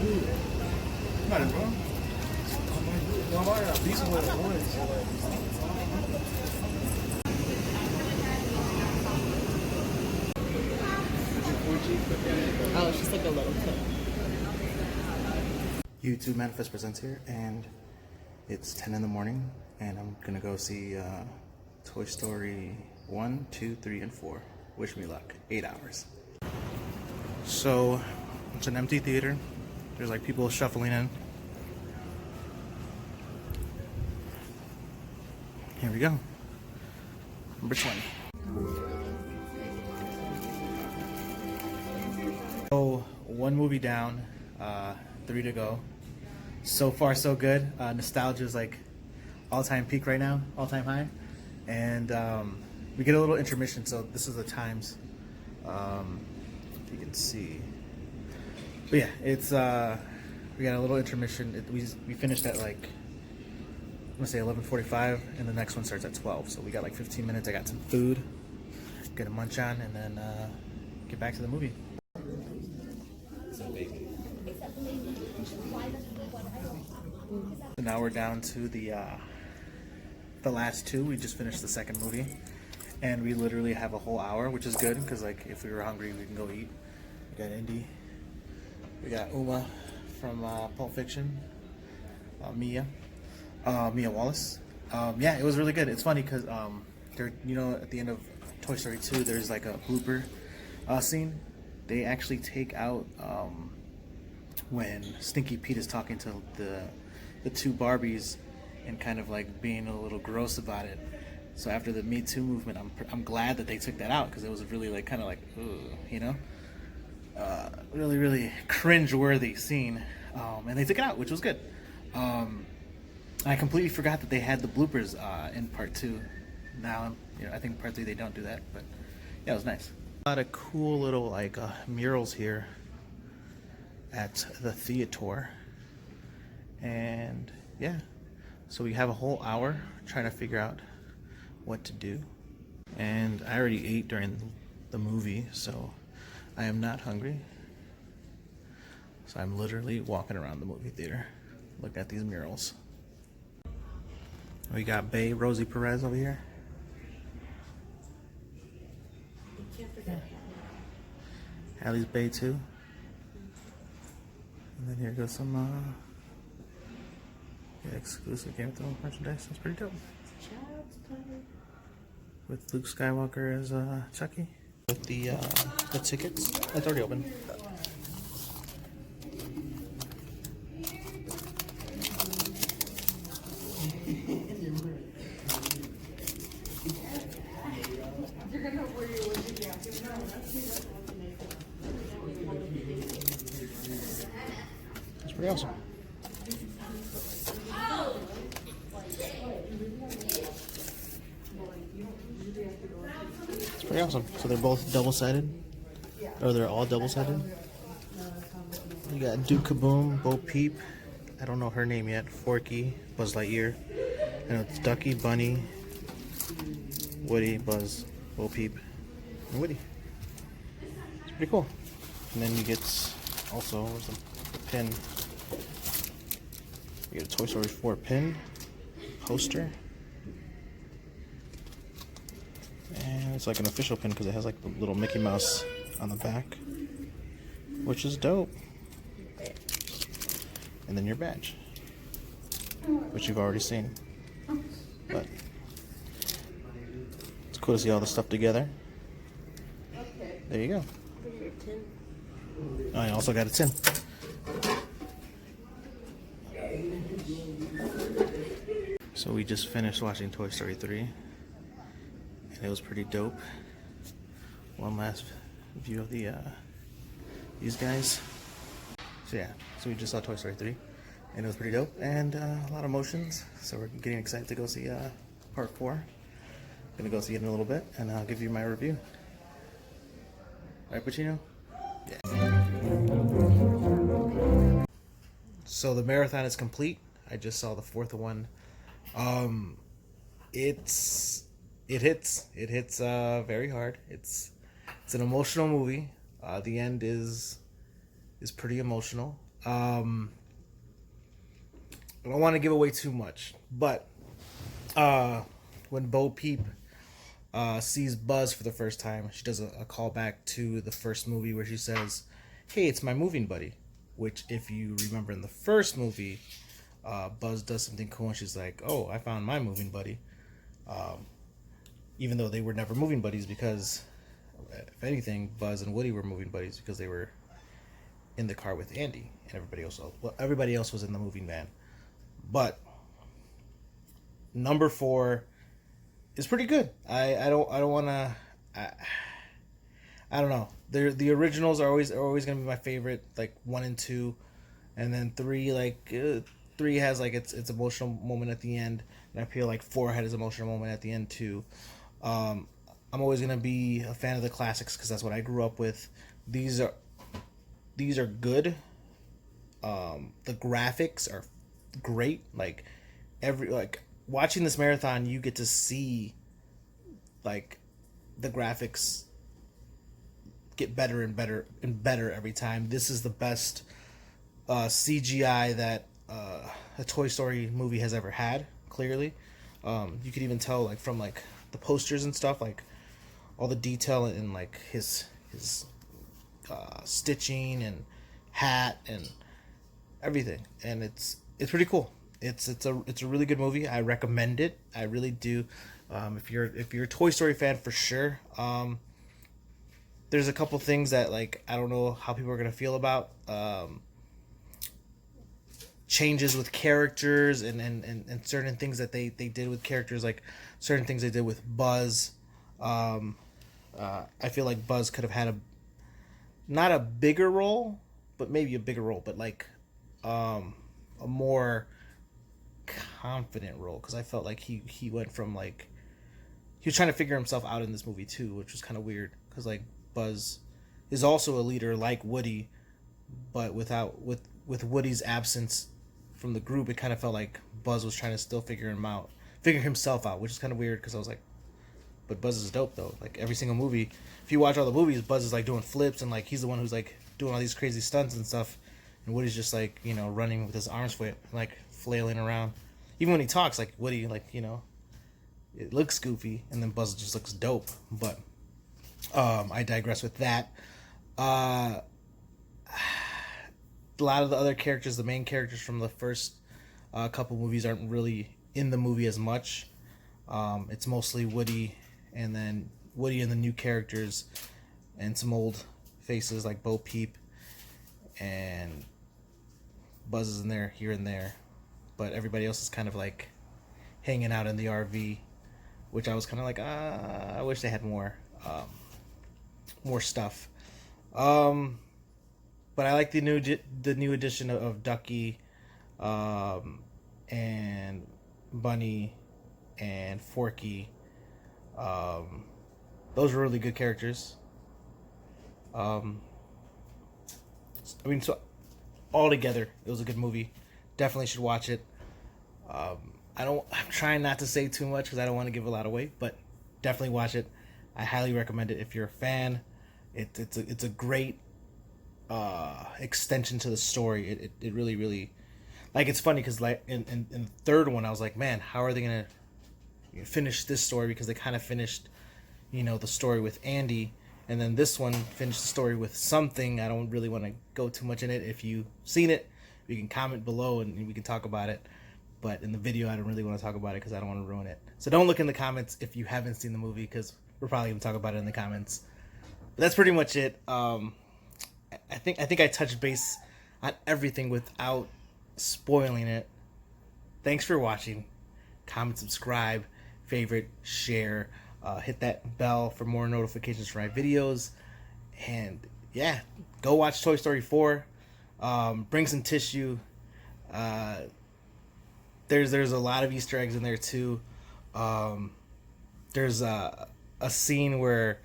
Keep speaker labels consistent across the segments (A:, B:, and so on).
A: Vale, bro. No vaya, piso, güey, no es.
B: Oh, she's like a little kid.
C: YouTube Manifest Presents here, and it's 10 in the morning, and I'm gonna go see Toy Story 1, 2, 3, and 4. Wish me luck. 8 hours. So, it's an empty theater. There's like people shuffling in. Here we go. Number 20. So, one movie down, 3 to go. So far, so good. Nostalgia is like all-time peak right now, all-time high. And we get a little intermission, so this is the times. If you can see. But yeah, it's we got a little intermission. We finished at like I'm gonna say 11:45, and the next one starts at 12. So we got like 15 minutes. I got some food, get a munch on, and then get back to the movie. So now we're down to the last two. We just finished the second movie, and we literally have a whole hour, which is good because like if we were hungry, we can go eat. We got Indy, we got Uma from Pulp Fiction, Mia Wallace. Yeah, it was really good. It's funny because there, you know, at the end of Toy Story 2, there's like a blooper scene. They actually take out when Stinky Pete is talking to the two Barbies and kind of like being a little gross about it. So after the Me Too movement, I'm glad that they took that out because it was really like kind of like, ugh, you know, really cringe-worthy scene, and they took it out, which was good. I completely forgot that they had the bloopers in part 2. Now, you know, I think part 3 they don't do that, but yeah, it was nice. A lot of cool little like murals here at the theater, and yeah, so we have a whole hour trying to figure out what to do. And I already ate during the movie, so I am not hungry. So I'm literally walking around the movie theater, looking at these murals. We got Bae Rosie Perez over here. Yeah. Hallie's Bae too. And then here goes some exclusive Game of Thrones merchandise. That's pretty dope. With Luke Skywalker as Chucky. With the tickets. It's already open. That's pretty awesome. It's pretty awesome. So they're both double-sided, or they're all double-sided. You got Duke Kaboom, Bo Peep. I don't know her name yet. Forky, Buzz Lightyear. And it's Ducky, Bunny, Woody, Buzz, Bo Peep, and Woody. It's pretty cool. And then you get also where's the pin. You get a Toy Story 4 pin, poster. And it's like an official pin because it has like the little Mickey Mouse on the back, which is dope. And then your badge, which you've already seen. But it's cool to see all the stuff together. There you go. I also got a tin. So we just finished watching Toy Story 3, and it was pretty dope. One last view of these guys. So yeah, so we just saw Toy Story 3, and it was pretty dope, and a lot of emotions. So we're getting excited to go see part 4. Gonna go see it in a little bit, and I'll give you my review. Right, Pacino? Yeah. So the marathon is complete. I just saw the 4th one. It hits very hard. It's an emotional movie. The end is pretty emotional. I don't want to give away too much, but when Bo Peep sees Buzz for the first time, she does a callback to the first movie where she says, "Hey, it's my moving buddy." Which, if you remember in the first movie, Buzz does something cool and she's like, "Oh, I found my moving buddy." Even though they were never moving buddies, because if anything, Buzz and Woody were moving buddies because they were in the car with Andy and everybody else. Well, everybody else was in the moving van. But number 4 is pretty good. I don't want to. I don't know. The originals are always gonna be my favorite, like 1 and 2, and then 3 3 has like its emotional moment at the end, and I feel like 4 had its emotional moment at the end too. I'm always gonna be a fan of the classics because that's what I grew up with. These are good. The graphics are great. Like watching this marathon, you get to see like the graphics get better and better and better every time. This is the best CGI that a Toy Story movie has ever had. Clearly, you could even tell like from like the posters and stuff, like all the detail in like his stitching and hat and everything, and it's pretty cool. It's a really good movie. I recommend it. I really do. If you're a Toy Story fan, for sure. There's a couple things that like I don't know how people are gonna feel about. Changes with characters and certain things that they did with characters, like certain things they did with Buzz. I feel like Buzz could have had not a bigger role, but maybe a bigger role, but like a more confident role, because I felt like he went from like he was trying to figure himself out in this movie too, which was kind of weird because like Buzz is also a leader like Woody, but with Woody's absence from the group, it kind of felt like Buzz was trying to still figure himself out, which is kind of weird because I was like, but Buzz is dope though. Like every single movie, if you watch all the movies, Buzz is like doing flips and like he's the one who's like doing all these crazy stunts and stuff, and Woody's just like running with his arms like flailing around. Even when he talks, like Woody, like it looks goofy, and then Buzz just looks dope. But I digress with that. A lot of the other characters, the main characters from the first couple movies, aren't really in the movie as much. It's mostly Woody, and then Woody and the new characters, and some old faces like Bo Peep, and Buzz is in there here and there, but everybody else is kind of like hanging out in the RV, which I was kind of like, I wish they had more stuff. But I like the new addition of Ducky, and Bunny, and Forky. Those were really good characters. So all together, it was a good movie. Definitely should watch it. I'm trying not to say too much because I don't want to give a lot away, but definitely watch it. I highly recommend it if you're a fan. It's a great extension to the story. It really, really, like, it's funny because like in the third one I was like, man, how are they gonna finish this story, because they kind of finished the story with Andy, and then this one finished the story with something. I don't really want to go too much in it. If you've seen it, you can comment below and we can talk about it, but in the video I don't really want to talk about it because I don't want to ruin it. So don't look in the comments if you haven't seen the movie, because we're probably going to talk about it in the comments. But that's pretty much it. I think I touched base on everything without spoiling it. Thanks for watching. Comment, subscribe, favorite, share, hit that bell for more notifications for my videos, and yeah, go watch Toy Story 4. Bring some tissue. There's a lot of Easter eggs in there too. There's a scene where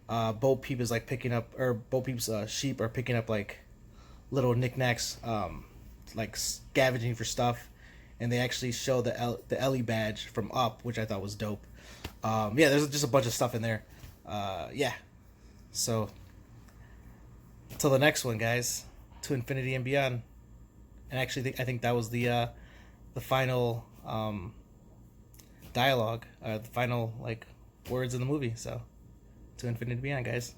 C: Bo Peep is like picking up, or Bo Peep's sheep are picking up like little knickknacks, like scavenging for stuff, and they actually show the Ellie badge from Up, which I thought was dope. Yeah, there's just a bunch of stuff in there. Yeah, so until the next one, guys, to infinity and beyond. And actually, I think that was the final dialogue, the final like words in the movie. So, to infinity and beyond, guys.